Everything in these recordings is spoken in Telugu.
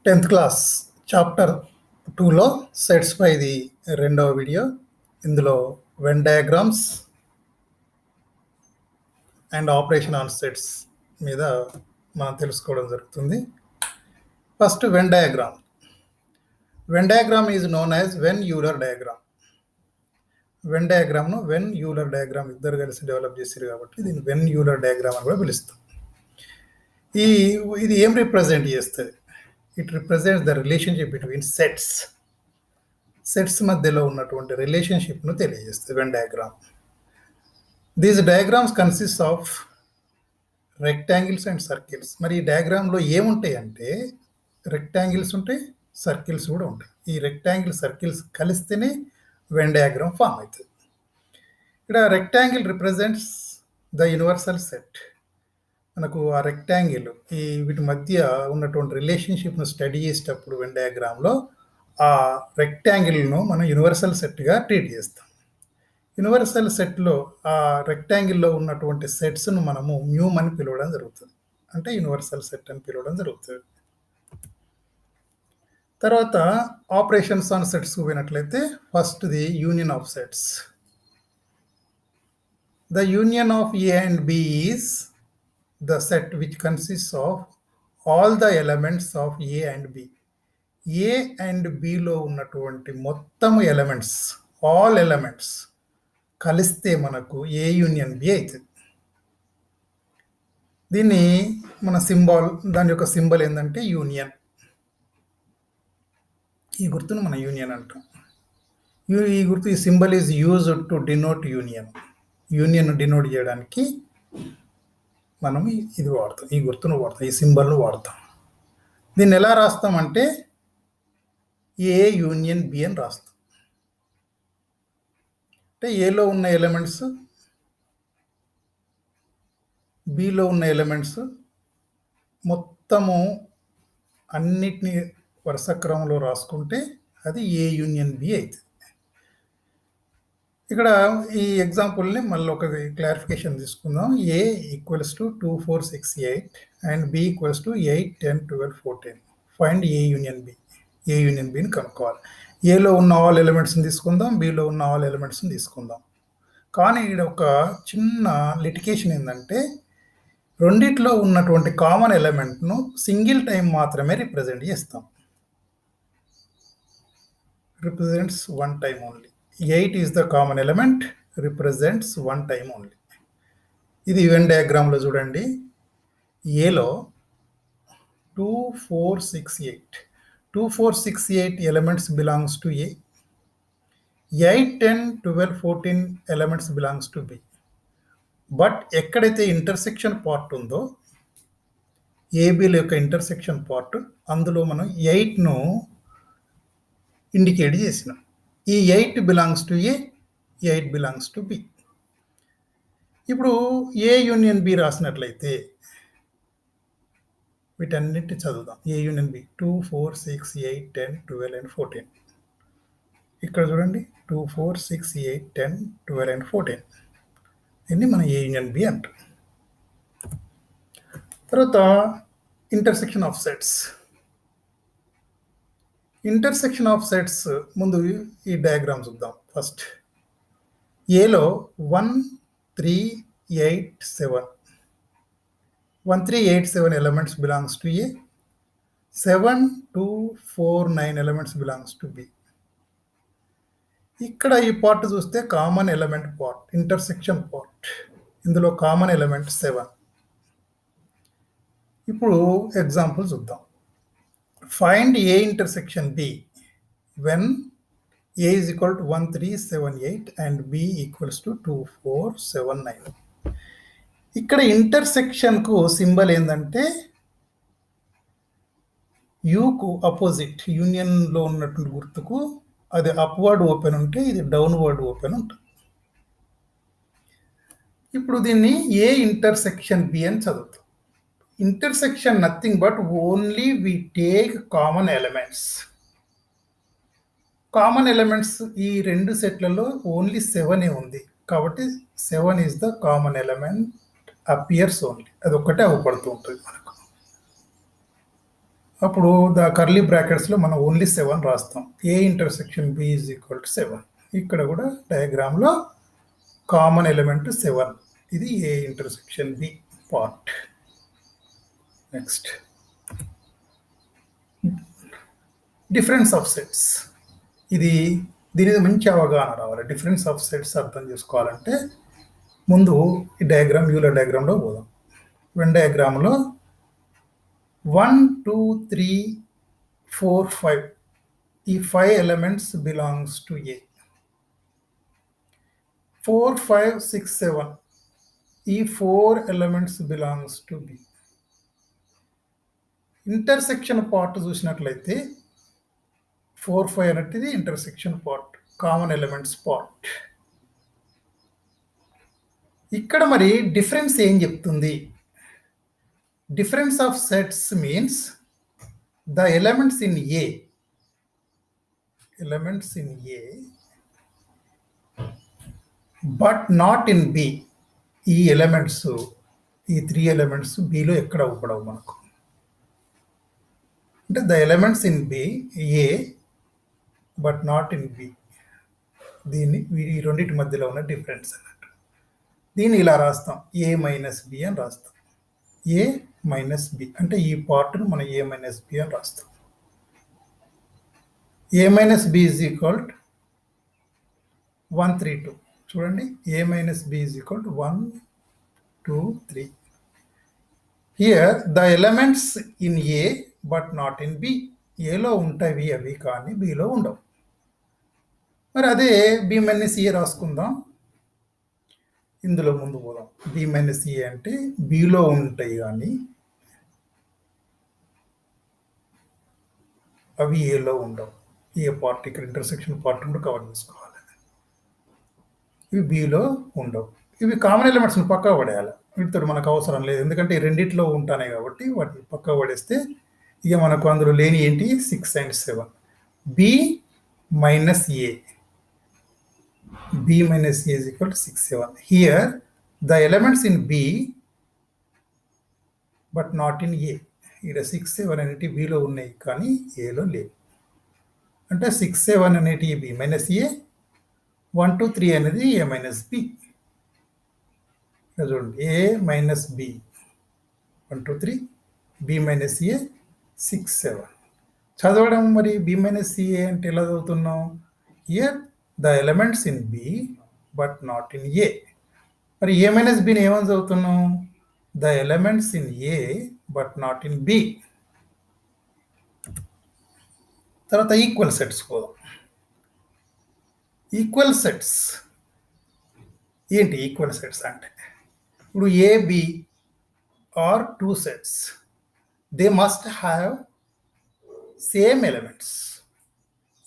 10th క్లాస్ చాప్టర్ 2లో సెట్స్ పై ఇది రెండవ వీడియో. ఇందులో Venn diagrams and operation on sets మీద మనం తెలుసుకోవడం జరుగుతుంది. First Venn diagram. Venn diagram is known as Venn Euler diagram. Venn డయాగ్రామ్ను వెన్ యూలర్ డయాగ్రామ్ ఇద్దరు కలిసి డెవలప్ చేశారు కాబట్టి దీన్ని వెన్ యూలర్ డయాగ్రామ్ అని కూడా పిలుస్తాం. ఇది ఏం రిప్రజెంట్ చేస్తుంది? It represents the relationship between sets మధ్యలో ఉన్నటువంటి రిలేషన్షిప్ను తెలియజేస్తుంది Venn diagram. These diagrams consist of rectangles and circles. మరి ఈ డయాగ్రామ్లో ఏముంటాయి అంటే రెక్టాంగిల్స్ ఉంటాయి, సర్కిల్స్ కూడా ఉంటాయి. ఈ రెక్టాంగిల్ సర్కిల్స్ కలిస్తేనే వెన్ డయాగ్రామ్ ఫామ్ అవుతుంది. ఇక్కడ rectangle represents the universal set. మనకు ఆ రెక్టాంగిల్ వీటి మధ్య ఉన్నటువంటి రిలేషన్షిప్ను స్టడీ చేసేటప్పుడు వెన్ డయాగ్రామ్లో ఆ రెక్టాంగిల్ను మనం యూనివర్సల్ సెట్గా ట్రీట్ చేస్తాం. యూనివర్సల్ సెట్లో ఆ రెక్టాంగిల్లో ఉన్నటువంటి సెట్స్ను మనము మ్యూమ్ అని పిలవడం జరుగుతుంది, అంటే యూనివర్సల్ సెట్ అని పిలవడం జరుగుతుంది. తర్వాత ఆపరేషన్స్ ఆన్ సెట్స్ పోయినట్లయితే first the union of sets. The union of A and B is the set which consists of all the elements of A and B. A and B లో ఉన్నటువంటి మొత్తం ఎలిమెంట్స్, ఆల్ ఎలిమెంట్స్ కలిస్తే మనకు ఏ యూనియన్ బి అవుతుంది. దీన్ని మన దాని యొక్క సింబల్ ఏంటంటే యూనియన్. ఈ గుర్తును మన యూనియన్ అంటాం. ఈ symbol is used to denote union. Union denote చేయడానికి మనం ఇది వాడతాం, ఈ గుర్తును వాడతాం, ఈ సింబల్ను వాడతాం. దీన్ని ఎలా రాస్తామంటే ఏ యూనియన్ బి అని రాస్తాం. అంటే ఏలో ఉన్న ఎలిమెంట్స్, బిలో ఉన్న ఎలిమెంట్స్ మొత్తము అన్నిటినీ వరుస క్రమంలో రాసుకుంటే అది ఏ యూనియన్ బి అవుతుంది. ఇక్కడ ఈ ఎగ్జాంపుల్ని మళ్ళీ ఒక క్లారిఫికేషన్ తీసుకుందాం. A equals to 2, 4, 6, 8 and B equals to 8, 10, 12, 14. Find A union B. A union బిని కనుక్కోవాలి. ఏలో ఉన్న ఆల్ ఎలిమెంట్స్ని తీసుకుందాం, బిలో ఉన్న ఆల్ ఎలిమెంట్స్ని తీసుకుందాం. కానీ ఇక్కడ ఒక చిన్న లిటికేషన్ ఏంటంటే రెండిట్లో ఉన్నటువంటి కామన్ ఎలిమెంట్ను సింగిల్ టైం మాత్రమే రిప్రజెంట్ చేస్తాం. Represents one time only. 8 is the common element, represents one time only. ఇది వెన్ డయాగ్రామ్లో చూడండి. ఏలో 2, 4, 6, 8. 2, 4, 6, 8 elements belongs to A. 8, 10, 12, 14 elements belongs to B. But ఎక్కడైతే ఇంటర్సెక్షన్ పార్ట్ ఉందో ఏబీల యొక్క ఇంటర్సెక్షన్ పార్ట్, అందులో మనం 8ను ఇండికేట్ చేసినాం. ఈ 8 belongs to A, 8 belongs to B. ఇప్పుడు ఏ యూనియన్ బి రాసినట్లయితే వీటన్నిటి చదువుదాం. ఏ యూనియన్ బి 2, 4, 6, 8, 10, 12 and 14. ఇక్కడ చూడండి 2, 4, 6, 8, 10, 12 and 14. దీన్ని మనం ఏ యూనియన్ బి అంటాం. తర్వాత intersection of sets. Intersection of sets ముందు ఈ డయాగ్రామ్ చూద్దాం. ఫస్ట్ ఏలో 1, 3, 8, 7. 1, 3, 8, 7 elements belongs to A. 7, 2, 4, 9 elements belongs to B. ఇక్కడ ఈ పార్ట్ చూస్తే common element part, intersection part. ఇందులో కామన్ ఎలిమెంట్ 7. ఇప్పుడు ఎగ్జాంపుల్ చూద్దాం. Find A intersection B when A is equal to 1, 3, 7, 8 and B equals to 2, 4, 7, 9. ఇక్కడ ఇంటర్సెక్షన్కు సింబల్ ఏంటంటే యూకు అపోజిట్, యూనియన్లో ఉన్నటువంటి గుర్తుకు అది అప్వర్డ్ ఓపెన్ ఉంటే ఇది డౌన్వర్డ్ ఓపెన్ ఉంటుంది. ఇప్పుడు దీన్ని ఏ ఇంటర్సెక్షన్ బి అని చదువుతాం. Intersection nothing but only we take common elements. Common elements ఈ రెండు సెట్లలో ఓన్లీ 7 ఉంది కాబట్టి 7 is the common element appears only. అది ఒక్కటే అవపడుతూ ఉంటుంది మనకు. అప్పుడు కర్లీ బ్రాకెట్స్లో మనం ఓన్లీ 7 రాస్తాం. A intersection B is equal to 7. ఇక్కడ కూడా డయాగ్రామ్లో కామన్ ఎలిమెంట్ 7. ఇది A intersection B part. Next difference of sets. దీని మంచి అవగాహన రావాలి. డిఫరెన్స్ ఆఫ్ సెట్స్ అర్థం చేసుకోవాలంటే ముందు ఈ డయాగ్రామ్ యూలర్ డయాగ్రామ్లో పోదాం. వెన్ డయాగ్రామ్లో 1 2 3 4 5 ఈ 5 ఎలిమెంట్స్ బిలాంగ్స్ టు ఏ. 4 5 6 7 ఈ 4 elements belongs to B. Intersection part చూసినట్లయితే 4 5 అనేది intersection part, common elements part. ఇక్కడ మరి డిఫరెన్స్ ఏం చెప్తుంది? Difference of sets means the elements in A but not in B. ఈ ఎలిమెంట్స్, ఈ 3 ఎలిమెంట్స్ బిలో ఎక్కడ అవ్వడవు మనకు. అంటే the elements in B A but not in B. దీన్ని ఈ రెండింటి మధ్యలో ఉన్న డిఫరెన్స్ అన్నట్టు. దీన్ని ఇలా రాస్తాం, ఏ మైనస్ బి అని రాస్తాం. ఏ మైనస్ బి అంటే ఈ పార్ట్ను మనం ఏ మైనస్ బి అని రాస్తాం. A minus B is equal 1 3 2. చూడండి, A minus B is equal 1 2 3. Here the elements in A but not in B. ఏలో ఉంటాయి అవి, కానీ బిలో ఉండవు. మరి అదే బి మైనస్ ఏ రాసుకుందాం. ఇందులో ముందు పోదాం. బి మైనస్ ఏ అంటే బిలో ఉంటాయి కానీ అవి ఏలో ఉండవు. ఏ పార్ట్ ఇక్కడ ఇంటర్సెక్షన్ పార్ట్ కూడా కవర్ చేసుకోవాలి. ఇవి బిలో ఉండవు. ఇవి కామన్ ఎలిమెంట్స్ని పక్కా పడేయాలి. వీటితో మనకు అవసరం లేదు, ఎందుకంటే ఈ రెండిట్లో ఉంటాయి కాబట్టి వాటిని పక్కా పడేస్తే ఇక మనకు అందులో లేని ఏంటి 6 and 7. B minus A. B minus A is equal to 6 7. Here the elements in B but not in A. ఇక్కడ 6 7 అనేటి బిలో ఉన్నాయి కానీ ఏలో లేవు. అంటే 6 7 అనేటి బి మైనస్ ఏ, 1 2 3 అనేది ఏ మైనస్ బి. చూడండి, A minus B 1 2 3, B minus ఏ 6 7. చదవడం మరి బి మైనస్ ఏ అంటే ఎలా చదువుతున్నాం? Here the elements in B but not in A. మరి ఏ మైనస్ బిని ఏమని చదువుతున్నాం? The elements in A but not in B. తర్వాత ఈక్వల్ సెట్స్ పోదాం. ఈక్వల్ సెట్స్ ఏంటి? ఈక్వల్ సెట్స్ అంటే ఇప్పుడు A B are 2 sets, they must have same elements.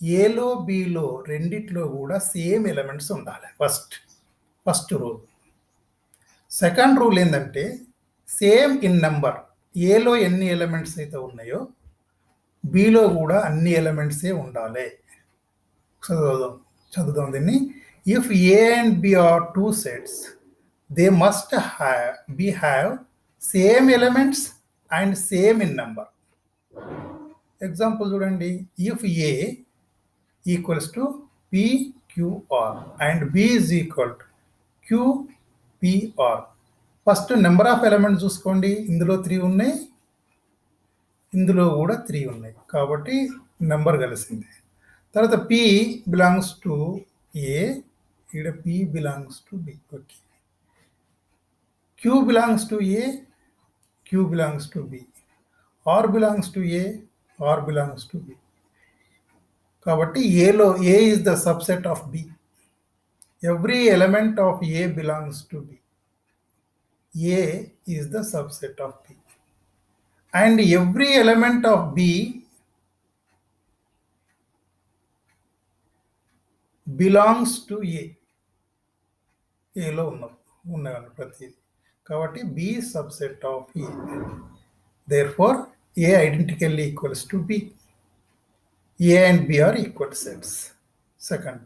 ఏలో బిలో రెండిట్లో కూడా సేమ్ ఎలిమెంట్స్ ఉండాలి. First rule. సెకండ్ రూల్ ఏంటంటే సేమ్ ఇన్ నెంబర్. ఏలో ఎన్ని ఎలిమెంట్స్ అయితే ఉన్నాయో బిలో కూడా అన్ని ఎలిమెంట్సే ఉండాలి. చదువుదాం దీన్ని. If A and B are 2 sets, they must have same elements and same in number. Example చూడండి. If A equals to PQR and B is equal to QPR. First number of elements చూసుకోండి. ఇందులో 3 ఉన్నాయి, ఇందులో కూడా 3 ఉన్నాయి కాబట్టి నెంబర్ కలిసింది. తర్వాత P బిలాంగ్స్ టు ఏ, ఇక్కడ P belongs to B. Okay. Q belongs to A, Q belongs to B. R belongs to A, R belongs to B. కాబట్టి ఏలో A is the subset of B. Every element of A belongs to B. A is the subset of B and every element of B belongs to A. ఏలో ఉన్నవాళ్ళు ప్రతిదీ. కాబట్టి B subset of A. Therefore A identically equals to B. A and B are equal sets. Second,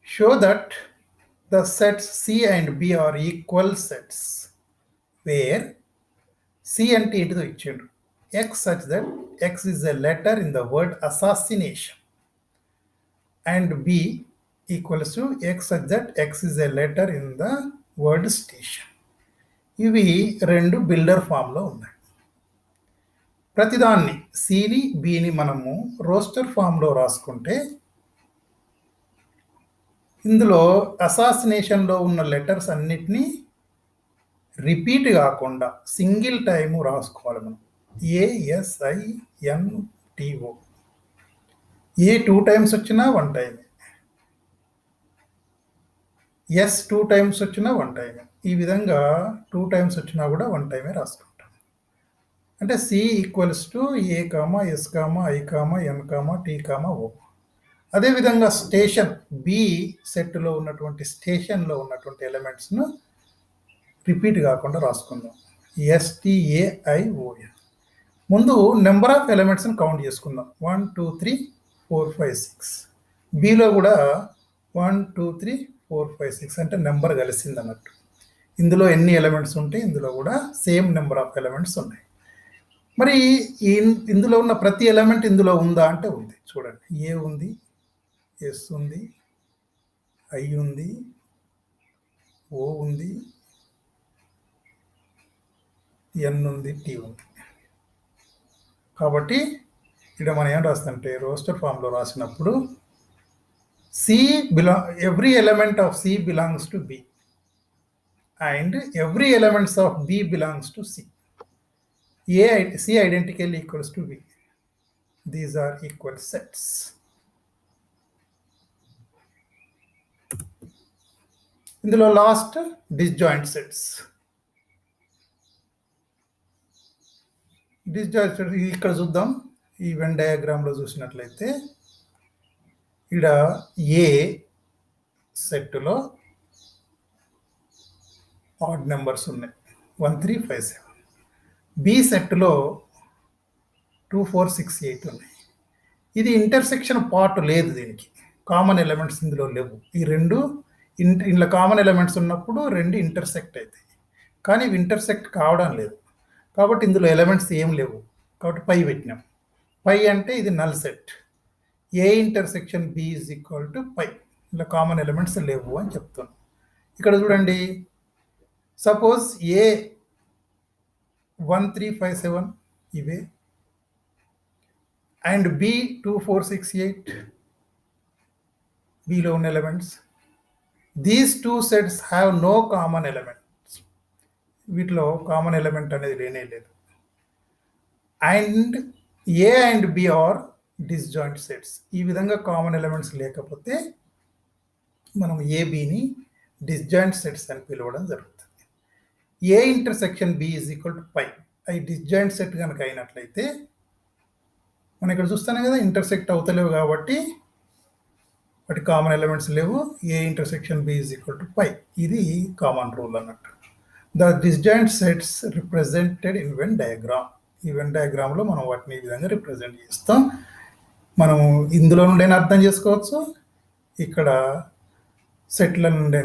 show that the sets C and B are equal sets where C అంటే ఏంటిదో ఇచ్చిండు. X such that X is a letter in the word assassination and B equals to X such that X is a letter in the word station. ఇవి రెండు బిల్డర్ ఫామ్లో ఉన్నాయి. ప్రతిదాన్ని సిని బిని మనము రోస్టర్ ఫామ్లో రాసుకుంటే ఇందులో అసాసినేషన్లో ఉన్న లెటర్స్ అన్నిటినీ రిపీట్ కాకుండా సింగిల్ టైము రాసుకోవాలి మనం. ASINTO. ఏ 2 టైమ్స్ వచ్చినా 1 టైమే, ఎస్ 2 టైమ్స్ వచ్చినా 1 టైమే. ఈ విధంగా 2 టైమ్స్ వచ్చినా కూడా 1 టైమే రాసుకుంటాం. అంటే C equals to A, S, I, N, T, O. అదేవిధంగా స్టేషన్ బి సెట్లో ఉన్నటువంటి స్టేషన్లో ఉన్నటువంటి ఎలిమెంట్స్ను రిపీట్ కాకుండా రాసుకుందాం. STAION. ముందు నెంబర్ ఆఫ్ ఎలిమెంట్స్ని కౌంట్ చేసుకుందాం. 1 2 3 4 5 6. బిలో కూడా 1 2 3 4 5 6 అంటే నెంబర్ కలిసింది అన్నట్టు. ఇందులో ఎన్ని ఎలిమెంట్స్ ఉంటే ఇందులో కూడా సేమ్ నెంబర్ ఆఫ్ ఎలిమెంట్స్ ఉన్నాయి. మరి ఇందులో ఉన్న ప్రతి ఎలిమెంట్ ఇందులో ఉందా అంటే ఉంది. చూడండి, ఏ ఉంది, ఎస్ ఉంది, ఐ ఉంది, ఓ ఉంది, ఎన్ ఉంది, టీ ఉంది. కాబట్టి ఇక్కడ మనం ఏం రాస్తుంటే రోస్టర్ ఫామ్లో రాసినప్పుడు every element of C belongs to B and every elements of B belongs to C. C identical equals to B. These are equal sets. ఇందులో లాస్ట్ డిస్జాయింట్ సెట్స్. ఇక్కడ చూద్దాం. ఈ వెన్ డయాగ్రామ్లో చూసినట్లయితే ఇక్కడ ఏ సెట్లో ఆడ్ నెంబర్స్ ఉన్నాయి, 1 3 5 7. బి సెట్లో 2 4 6 8 ఉన్నాయి. ఇది ఇంటర్సెక్షన్ పార్ట్ లేదు, దీనికి కామన్ ఎలిమెంట్స్ ఇందులో లేవు. ఈ రెండు ఇందులో కామన్ ఎలిమెంట్స్ ఉన్నప్పుడు రెండు ఇంటర్సెక్ట్ అవుతాయి, కానీ ఇవి ఇంటర్సెక్ట్ కావడం లేదు. కాబట్టి ఇందులో ఎలిమెంట్స్ ఏం లేవు, కాబట్టి పై పెట్టినాం. పై అంటే ఇది null set. A intersection B is equal to phi. ఇలా కామన్ ఎలిమెంట్స్ లేవు అని చెప్తున్నాం. ఇక్కడ చూడండి, సపోజ్ ఏ 1 3 5 7 ఇవే అండ్ బి 2 4 6 8 బిలో ఉన్న elements. These 2 sets have no common elements. వీటిలో కామన్ ఎలిమెంట్ అనేది లేనే లేదు. And A and B are disjoint sets. ఈ విధంగా కామన్ ఎలిమెంట్స్ లేకపోతే మనం ఏబిని డిస్జాయింట్ సెట్స్ అని పిలవడం జరుగుతుంది. A intersection B is equal to phi. అవి డిస్జాయింట్ సెట్ కనుక అయినట్లయితే మనం ఇక్కడ చూస్తానే కదా, ఇంటర్సెక్ట్ అవుతలేవు కాబట్టి వాటి కామన్ ఎలిమెంట్స్ లేవు. A intersection B is equal to phi. ఇది కామన్ రూల్ అన్నట్టు. The disjoint sets represented in Venn diagram. ఈ వెన్ డయాగ్రామ్లో మనం వాటిని ఈ విధంగా రిప్రజెంట్ చేస్తాం. మనము ఇందులో నుండైనా అర్థం చేసుకోవచ్చు, ఇక్కడ సెట్ల నుండి